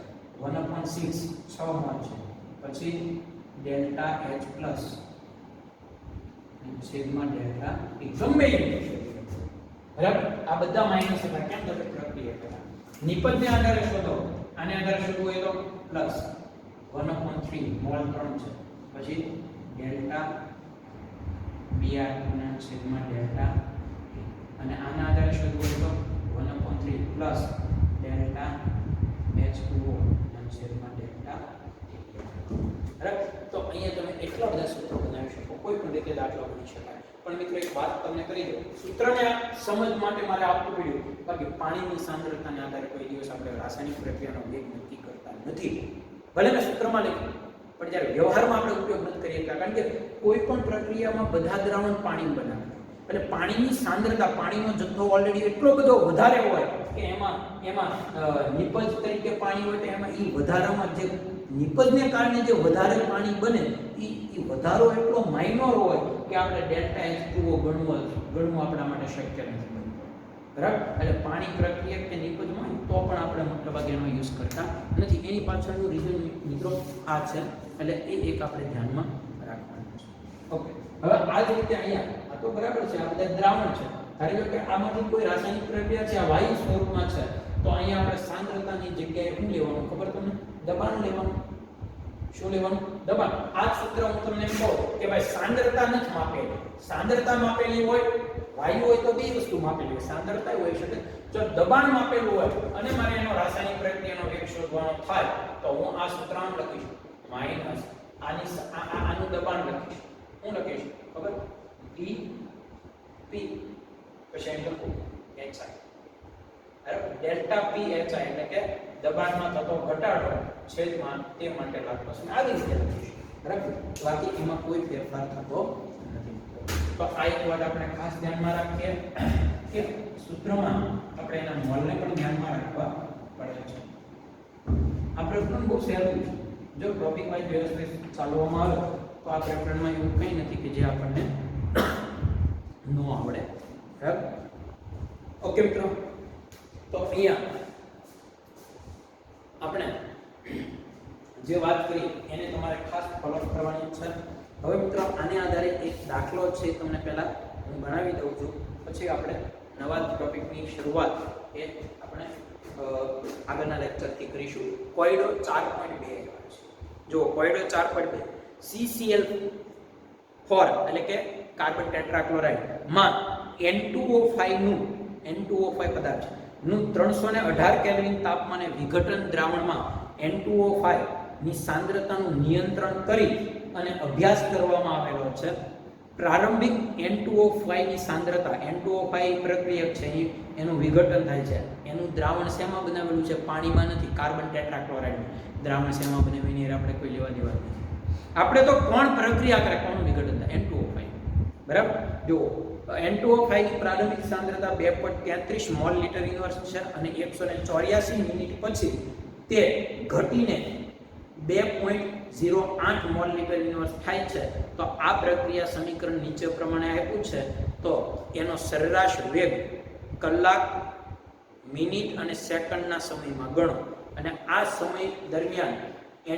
1/6 6 મોલ છે. પછી ડેલ્ટા H પ્લસ છેદમાં ડેલ્ટા T. ગમે એ બરાબર? આ બધા માઈનસ હતા. કેમ? તો પ્રક્રિયક હતા. નિપજને આધારે શોધો. આને આધારે શોધવું હોય તો પ્લસ 1/3 મોલ 3 છે. પછી ડેલ્ટા Br ના છેદમાં ડેલ્ટા T. અને આના આધારે શોધવું હોય તો 1/3 પ્લસ ડેલ્ટા H2O ના છેદમાં ડેલ્ટા T. બરાબર? તો અહીંયા તમે એક કેટલા બધા સૂત્રો બનાવી શકો, કોઈ પણ રીતે દાખલો ગણી શકાય. પણ મિત્રો એક વાત તમને કરી દઉં, સૂત્રને સમજ માટે મારે આપવું પડ્યું, બાકી પાણીની સાંદ્રતાને આધારે કોઈ દિવસ આપણે રાસાયણિક પ્રક્રિયાનો વેગ નક્કી કરતા નથી. ભલે મેં સૂત્રમાં લખ્યું, પણ જ્યારે વ્યવહારમાં આપણે ઉપયોગ નથી કરીએ, કારણ કે કોઈ પણ પ્રક્રિયામાં બધા દ્રાવણ પાણી બનાવે, એટલે પાણીની સાંદ્રતા, પાણીનો જથ્થો ઓલરેડી એટલો બધો વધારે હોય કે એમાં નિપજ તરીકે પાણી હોય તો એમાં એ વધારામાં જે નિપજને કારણે જે વધારે પાણી બને એ વધારો એટલો માઇનોર હોય કે આપણે ડેલ્ટા H2O ગણવું આપણા માટે શક્ય નથી બનતું. બરાબર? એટલે પાણી પ્રક્રિયા કે નિપજમાં તો પણ આપણે મોટાભાગે એનો યુઝ કરતા નથી. એની પાછળનું રીઝન મિત્રો આ છે, એટલે એ એક આપણે ધ્યાનમાં રાખવાનું છે. ઓકે, હવે આ જ રીતે અહીંયા આ તો બરાબર છે, આ બધા દ્રાવણ છે. ધારી લો કે આમાંથી કોઈ રાસાયણિક પ્રક્રિયા છે, આ વાયુ સ્વરૂપમાં છે, તો અહીંયા આપણે સાંદ્રતાની જગ્યાએ શું લેવાનું ખબર તમને? દબાણ લેવાનું. શું લેવાનું? દબાણ. આ સૂત્ર હું તમને એમ કહું કે ભાઈ સાંદ્રતા નથી માપેલી. સાંદ્રતા માપેલી હોય, વાયુ હોય તો બે વસ્તુ માપેલી હોય, સાંદ્રતા હોય શકે. જો દબાણ માપેલું હોય અને મારે એનો રાસાયણિક પ્રક્રિયાનો વેગ શોધવાનો થાય તો હું આ સૂત્ર આમ લખીશ, માઈનસ આનું દબાણ લખીશ. હું લખીશ ખબર? ડી પી પછી એમ લખું HI. બરાબર? ડેલ્ટા પી HI એટલે કે દબાણમાં થતો ઘટાડો છેદમાં તે માટે લાપ્લાસ આવી રીતે લખીશ. બરાબર? બાકી એમાં કોઈ ફેરફાર થતો નથી. તો આ એક વાત આપણે ખાસ ધ્યાનમાં રાખીએ કે સૂત્રમાં આપણે એના મોલને પણ ધ્યાનમાં રાખવા પડે છે. આ પ્રકરણ બહુ સહેલું છે. જો ટોપિક વાઇઝ વ્યવસ્થિત ચાલવામાં આવે તો આ પ્રકરણમાં એવું કંઈ નથી કે જે આપણને ન આવડે. બરાબર? ઓકે મિત્રો, તો અહીંયા આપણે જે વાત કરી એને તમારે ખાસ ફોલો કરવાની છે. હવે મિત્રો આને આધારે એક દાખલો છે તમને પહેલા હું ભણાવી દઉં છું, પછી આપણે નવા ટોપિકની શરૂઆત એ આપણે આગળના લેક્ચરથી કરીશું. કોયડો 4.2 જો કોયડો 4.2 CCl4 એટલે કે કાર્બન ટેટ્રાક્લોરાઇડ માં N2O5 પદાર્થ નું 318 કેલ્વિન તાપમાને વિઘટન દ્રાવણમાં N2O5 ની સાંદ્રતાનું નિયંત્રણ કરી અને અભ્યાસ કરવામાં આવેલો છે. પ્રારંભિક N2O5 ની સાંદ્રતા, N2O5 પ્રક્રિયક છે, એનું વિઘટન થાય છે. એનું દ્રાવણ શેમાં બનાવેલું છે? પાણીમાં નથી, કાર્બન ટેટ્રાક્લોરાઇડ. દ્રાવણ શેમાં બનાવેલું એની આપણે કોઈ લેવા દેવા નથી. આપણે તો કોણ પ્રક્રિયા કરે, કોનું વિઘટન થાય? N2O5. બરાબર? જો N2O5 ની પ્રારંભિક સાંદ્રતા 2.33 મોલ લિટર ઇન્વર્સ છે અને 184 મિનિટ પછી તે ઘટીને 2.08 મોલ લિટર ઇન્વર્સ થાય છે. તો આ પ્રક્રિયા સમીકરણ નીચે પ્રમાણે આપ્યું છે. તો એનો સરેરાશ વેગ કલાક, મિનિટ અને સેકન્ડના સમયમાં ગણો અને આ સમય દરમિયાન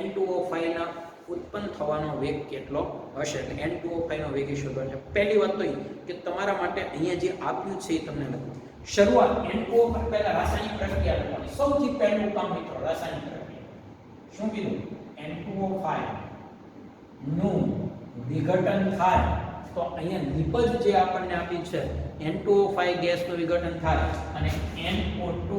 N2O5 ના ઉત્પન્ન થવાનો વેગ કેટલો હશે? એટલે N2O5 નો વેગ શોધવાનો છે. પહેલી વાત તો એ કે તમારા માટે અહીંયા જે આપ્યું છે એ તમને લખું. શરૂઆત N2O5 પહેલા રાસાયણિક પ્રક્રિયા લખવાની. સૌથી પહેલું કામ મિત્રો રાસાયણિક પ્રક્રિયા. શું કીધું? N2O5 નું વિઘટન થાય તો અહીંયા નિપજ જે આપણને આપી છે N2O5 ગેસનું વિઘટન થાય અને NO2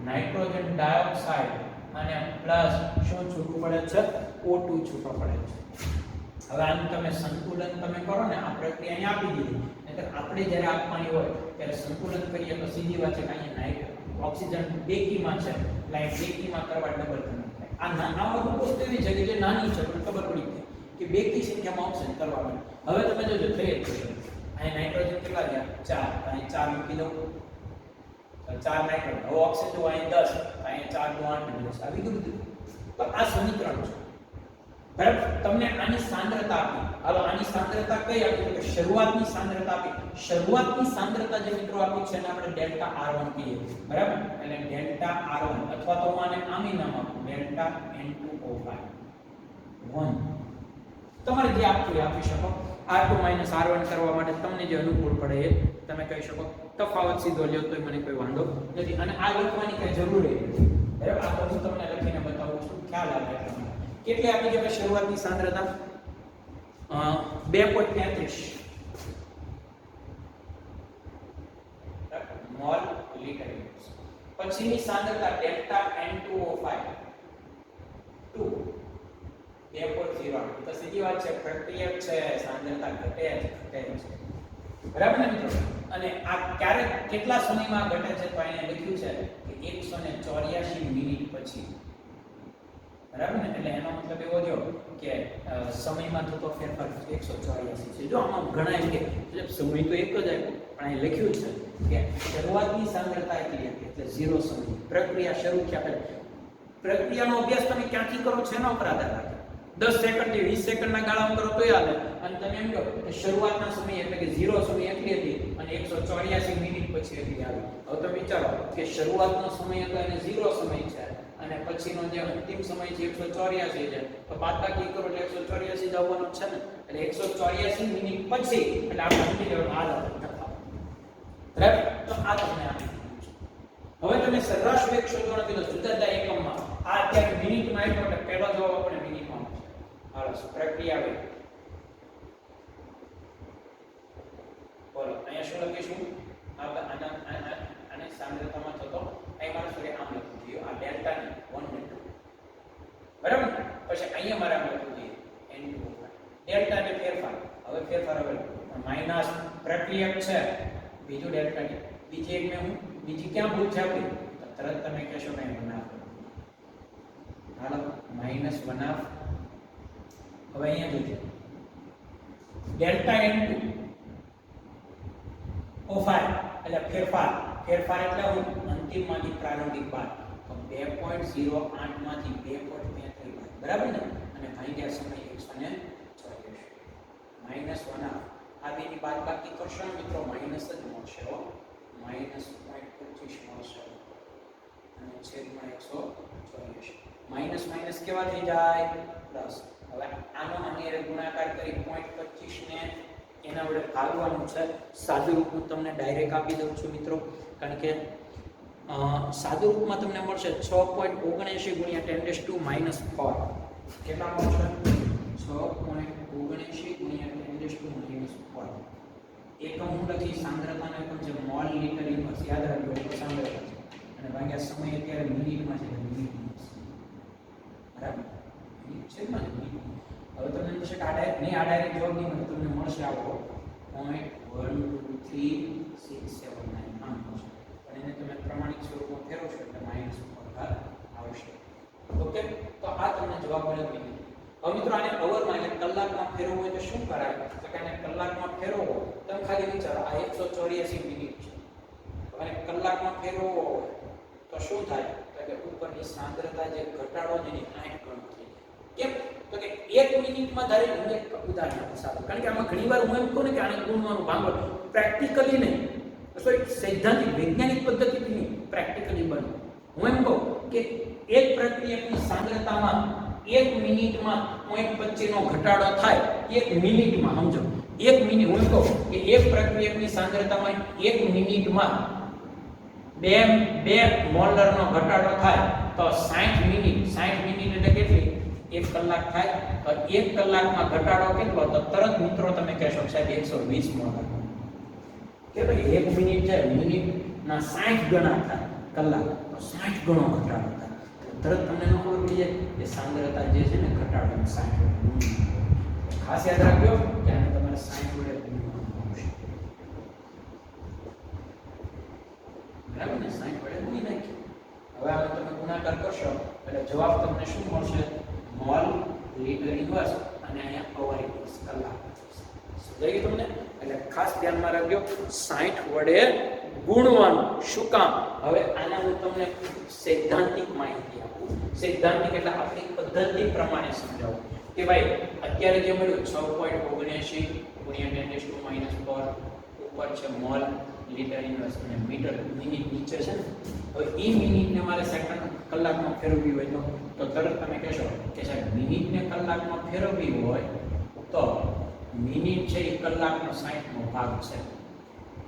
નાઇટ્રોજન ડાયોક્સાઇડ અને પ્લસ શું છૂટું પડે છે? O2 છૂટો પડે છે. હવે આનું તમે સંતુલન તમે કરો ને, આ પ્રક્રિયા અહીં આપી દીધી. નહીતર આપણે જ્યારે આપવાની હોય ત્યારે સંતુલન કરીએ તો સીધી વાત છે કે અહીંયા ઓક્સિજન બેકીમાં છે, લાઈન બેકીમાં કરવા ડબલ થાય. આ નાના વસ્તુ એવી છે કે જે નાની છે પણ ખબર પડી ગઈ કે બેકી સંખ્યામાં ઓક્સિજન કરવા માટે. હવે તમે જોજો થઈ જ છે. અહીં નાઇટ્રોજન કેટલા ગયા? 4. અહીં 4 મૂકી દો. 4 નાઇટ્રોજન. હવે ઓક્સિજન અહીં 10. અહીં 4 નું 8 10 આવી ગયું. તો આ સમીકરણ છે. બરાબર? તમને આની સાંદ્રતા આપી. હવે આની સાંદ્રતા કઈ આપી? કે શરૂઆતની સાંદ્રતા આપી. શરૂઆતની સાંદ્રતા જે મિત્રો આપી છે એને આપણે ડેલ્ટા R1 કહીએ. બરાબર? એટલે ડેલ્ટા R1 અથવા તો આને આમી નામ આપો ડેલ્ટા N2O5 1. તમારે જે આપવું એ આપી શકો. R2 R1 કરવા માટે તમને જે અનુકૂળ પડે એ તમે કહી શકો. તફાવત સીધો લ્યો તો મને કોઈ વાંધો નથી અને આ લખવાની કઈ જરૂર નથી. બરાબર? આ તો હું તમને લખીને બતાવું છું, ખ્યાલ આવે એટલે. કેટલી આપી છે શરૂઆતની સાંદ્રતા? 2.33 મોલ લિટર. પછીની સાંદ્રતા ડેલ્ટા N2O5 2 2.0 તો સીધી સીધી વાત છે, પ્રક્રિયક છે, સાંદ્રતા ઘટે છે. બરાબર ને મિત્રો? અને આ ક્યારે કેટલા સમયમાં ઘટે છે? તો અહીંયા લખ્યું છે કે 184 મિનિટ પછી. બરાબર ને? એટલે એનો મતલબ એવો થયો કે સમયમાં થતો ફેરફાર 184 છે. જો આમાં ઘણા એમ કે સમય તો એક જ આપ્યો, પણ અહીં લખ્યું છે કે શરૂઆતની સાંદ્રતા એટલી હતી, એટલે 0 સમય. પ્રક્રિયા શરૂ થયા પહેલા. પ્રક્રિયાનો અભ્યાસ તમે ક્યાંથી કરો છો એના ઉપર આધાર રાખે. 10 સેકન્ડ થી 20 સેકન્ડના ગાળામાં કરો તોય હાલે. અને તમે એમ કહો કે શરૂઆતના સમય એટલે કે 0 સમય એટલી હતી અને 184 મિનિટ પછી એટલી આવી. હવે તમે વિચારો કે શરૂઆતનો સમય હતો એને 0 સમય છે અને પછીનો જે અંતિમ સમય છે 184 છે, તો બાદબાકી કરો એટલે 184 જ આવવાનું છે ને. એટલે 184 મિનિટ પછી એટલે આપણે સમજી લેવાનું આ બરાબર. તો આ તમને આપી દીધું છે. હવે તમે સરેરાશ વેગ શોધવાનો કીધો જુદા જુદા એકમમાં. આ અત્યારે મિનિટમાં આવ્યો એટલે પહેલો જવાબ આપણે મિનિટમાં મળશે. હાલો પ્રક્રિયા વેગ. બોલો અહીંયા શું લખીશું? આને સાંદ્રતામાં થતો અહીં મારે સોરી આમ લખવું જોઈએ. આ ડેલ્ટા ની 1 ને 2. બરાબર? પછી અહીંયા મારે આમ લખવું જોઈએ n2. ડેલ્ટા ને ફેરફાર. હવે ફેરફાર હવે માઈનસ પ્રક્રિયક છે. બીજું ડેલ્ટા ની. બીજી એક મેં બીજી ક્યાં ભૂલ છે આપણી? તો તરત તમે કહેશો મેં બનાવ. હાલો માઈનસ બનાવ. હવે અહીંયા જોજો ડેલ્ટા n2 O5 એટલે ફેરફાર. ફેરફાર એટલે હું અંતિમમાંથી પ્રારંભિક બાદ. તો 2.08 માંથી 2.33 બાદ. બરાબર ને? અને ભાગ્યા સમય 184 માઈનસ 1 આ બેની બાદબાકી કરશો મિત્રો માઈનસ જ મળશે હો. માઈનસ 0.25 મળશે અને છેદમાં 184. માઈનસ માઈનસ કેવા થઈ જાય? પ્લસ. હવે આનો આની ગુણાકાર કરી 0.25 ને એના વડે ભાગવાનું છે. સાદું રૂપ હું તમને ડાયરેક્ટ આપી દઉં છું મિત્રો, કારણ કે સાદું રૂપમાં તમને મળશે 6.79 ગુણ્યા 10⁻⁻4. કેટલા મળશે? 6.79 ગુણ્યા 10⁻⁻4. એકમ હું લખી સાંદ્રતાનો એકમ છે મોલ લીટર ઇન્વર્સ. યાદ રાખજો સાંદ્રતા છે અને ભાગ્યા સમય અત્યારે મિનિટમાં છે. મિનિટ બરાબર? મિનિટ છે ને મિનિટ. હવે તમને થશે કે આ ડાયરેક્ટ નહીં, આ ડાયરેક્ટ જવાબ નહીં મળે. તમને મળશે આવો 0.12369 આમ મળશે. પણ એને તમે પ્રમાણિક સ્વરૂપમાં ફેરવશો એટલે માઈનસ ઉપર આવશે. ઓકે? તો આ તમને જવાબ મળે મિનિટ. હવે મિત્રો આને અવરમાં એટલે કલાકમાં ફેરવવું હોય તો શું કરાય? તો કે આને કલાકમાં ફેરવવો. તમે ખાલી વિચારો આ 184 મિનિટ છે. અને કલાકમાં ફેરવવો હોય તો શું થાય? તો કે ઉપરની સાંદ્રતા જે ઘટાડો છે એની 8 ગણો થઈ જાય. કેમ? તો કે 1 મિનિટમાં ધારે હું એક ઉદાહરણ આપું સારું. કારણ કે આમાં ઘણીવાર હું એમ કહું ને કે આને ગુણવાનું ભાંગો પ્રેક્ટિકલી નહીં, સોરી સૈદ્ધાંતિક વૈજ્ઞાનિક પદ્ધતિથી નહીં, પ્રેક્ટિકલી બનો. હું એમ કહું કે એક પ્રક્રિયાની સાંદ્રતામાં 1 મિનિટમાં 0.25 નો ઘટાડો થાય. 1 મિનિટમાં સમજો 1 મિનિટ. હું એમ કહું કે એક પ્રક્રિયાની સાંદ્રતામાં 1 મિનિટમાં 2 મોલરનો ઘટાડો થાય તો 60 મિનિટ. 60 મિનિટ એટલે કેટલી? 1 કલાક થાય. તો 1 કલાકમાં ઘટાડો કેટલો? તો તરત મિત્રો તમે કહેશો સાહેબ 120 મોલર. કે ભાઈ 1 મિનિટ છે, મિનિટના 60 ગણા થાય કલાક, તો 60 ગણો ઘટાડો થાય. તરત તમને ન ખબર પડી જાય કે સાંદ્રતા જે છે ને ઘટાડો 60 વડે. ખાસ યાદ રાખજો કે આને તમારે 60 વડે ગુણવાનું આવશે. બરાબર ને? 60 વડે ગુણી નાખીએ. હવે આને તમે ગુણાકાર કરશો એટલે જવાબ તમને શું મળશે? મોલ લીટર ઇન્વર્સ અને અહીંયા અવર ઇન્વર્સ કલાક. સમજાઈ ગયું તમને? એટલે ખાસ ધ્યાનમાં રાખજો 60 વડે ગુણવાનું. શું કામ? હવે આના હું તમને સૈદ્ધાંતિક માહિતી આપું. સૈદ્ધાંતિક એટલે આપણી પદ્ધતિ પ્રમાણે સમજાવું કે ભાઈ અત્યારે જે મળ્યું 6.79 ગુણ્યા 10⁻⁻4 ઉપર છે મોલ લીટર ઇન્વર્સ અને મીટર મિનિટ નીચે છે ને. હવે એ મિનિટને મારે સેકન્ડ કલાકમાં ફેરવવી હોય તો તરત તમે કહેશો કે સાહેબ મિનિટને કલાકમાં ફેરવવી હોય તો મિનિટ છે એ કલાકનો 60મો ભાગ છે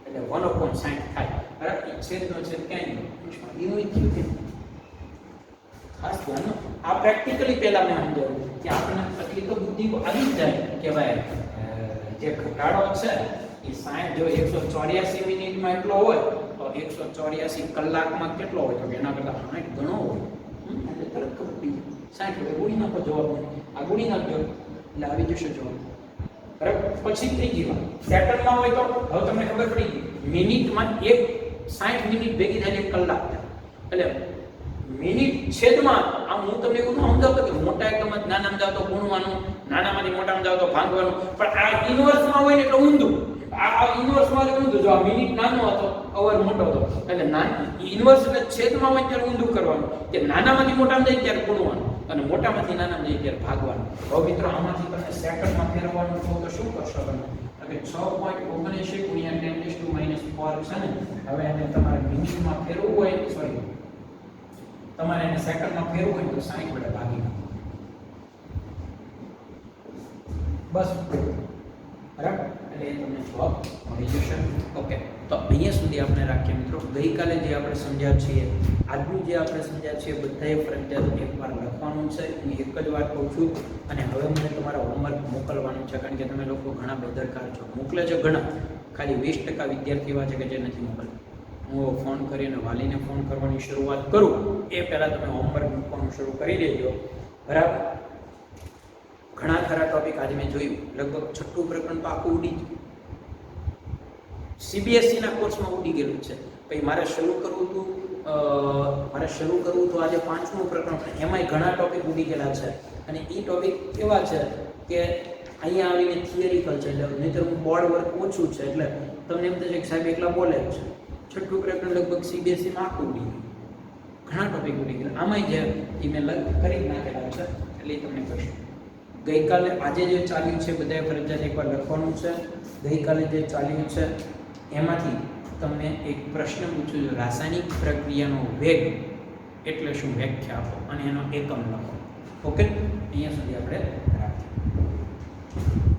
એટલે 1/60 થાય. બરાબર? છેદનો છેદ ક્યાંય નહીં એવું થયું કે ખાસ ધ્યાન. આ પ્રેક્ટિકલી પહેલા મેં સમજાવ્યું કે આપણે એટલી તો બુદ્ધિ આવી જ જાય કે ભાઈ જે ઘટાડો છે એ 60 જો 184 મિનિટમાં એટલો હોય તો 184 કલાકમાં કેટલો હોય? તો એના કરતાં 60 ગણો હોય. એટલે તરત ખબર પડી 60 વડે ગુણી નાખો જવાબ. આ ગુણી નાખજો એટલે આવી જશે જવાબ. બરાબર. પછી ત્રીજી વાત, સેકન્ડમાં હોય તો હવે તમને ખબર પડી ગઈ, મિનિટમાં 60 મિનિટ ભેગી થાય એટલે કલાક થાય. એટલે મિનિટ છેદમાં આમ હું તમને એવું સમજાવતો કે મોટા એકમમાં નાનામાં જાવ તો ગુણવાનું, નાનામાંથી મોટામાં જાવ તો ભાગવાનું, પણ આ ઇન્વર્સમાં હોય ને એટલે ઊંધું. આ ઇન્વર્સમાં એટલે ઊંધું. જો આ મિનિટ નાનો હતો, અવર મોટો હતો, એટલે ઇન્વર્સ એટલે છેદમાં હોય ત્યારે ઊંધું કરવાનું, કે નાનામાંથી મોટામાં જાય ત્યારે ગુણવાનું અને મોટામાંથી નાનામાં જાય ત્યારે ભાગવાનું. હવે મિત્રો આમાંથી તમે સેકન્ડમાં ફેરવવાનું કહો તો શું કરશો તમે? કે 6.79 ગુણ્યા 10⁻⁴ છે ને. હવે એને તમારે મિનિટમાં ફેરવવું હોય, સોરી, તમારે એને સેકન્ડમાં ફેરવવું હોય તો 60 વડે ભાગી નાખો. બસ. બરાબર. એટલે એ તમને જવાબ મળી જશે. ઓકે, તો અહીંયા સુધી આપણે રાખીએ મિત્રો. ગઈકાલે જે આપણે સમજ્યા છીએ, આજનું જે આપણે સમજ્યા છીએ, બધાએ ફરજિયાત એકવાર લખવાનું છે. હું એક જ વાત કહું છું, અને હવે મને તમારા હોમવર્ક મોકલવાનું છે, કારણ કે તમે લોકો ઘણા બેદરકાર છો. મોકલે છે ઘણા, ખાલી 20% વિદ્યાર્થી એવા છે કે જે નથી મોકલતા. હું ફોન કરીને વાલીને ફોન કરવાની શરૂઆત કરું એ પહેલાં તમે હોમવર્ક મૂકવાનું શરૂ કરી દેજો. બરાબર. ઘણા ખરા ટોપિક આજે મેં જોયું, લગભગ 6ઠું પ્રકરણ તો આખું ઉડી ગયું, સીબીએસઈના કોર્સમાં ઉડી ગયેલું છે. પછી મારે શરૂ કરવું હતું આજે 5મું પ્રકરણ, પણ એમાંય ઘણા ટોપિક ઉડી ગયેલા છે. અને એ ટોપિક એવા છે કે અહીંયા આવીને થિયરિકલ છે, એટલે નહીંતર હું બોર્ડ વર્ક ઓછું છે, એટલે તમને એમ થશે કે સાહેબ એકલા બોલે છે. 6ઠું પ્રકરણ લગભગ સીબીએસઈમાં આખું ઉડી ગયું, ઘણા ટોપિક ઉડી ગયા. આમાંય જે ઈમેલ કરી નાખેલા છે, એટલે એ તમને કહીશ. ગઈકાલે આજે જે ચાલ્યું છે બધાએ ફરજિયાત એકવાર લખવાનું છે. ગઈકાલે જે ચાલ્યું છે એમાંથી તમને એક પ્રશ્ન પૂછ્યો છે, રાસાયણિક પ્રક્રિયાનો વેગ એટલે શું, વ્યાખ્યા આપો અને એનો એકમ લખો. ઓકે, અહીંયા સુધી આપણે રાખીએ.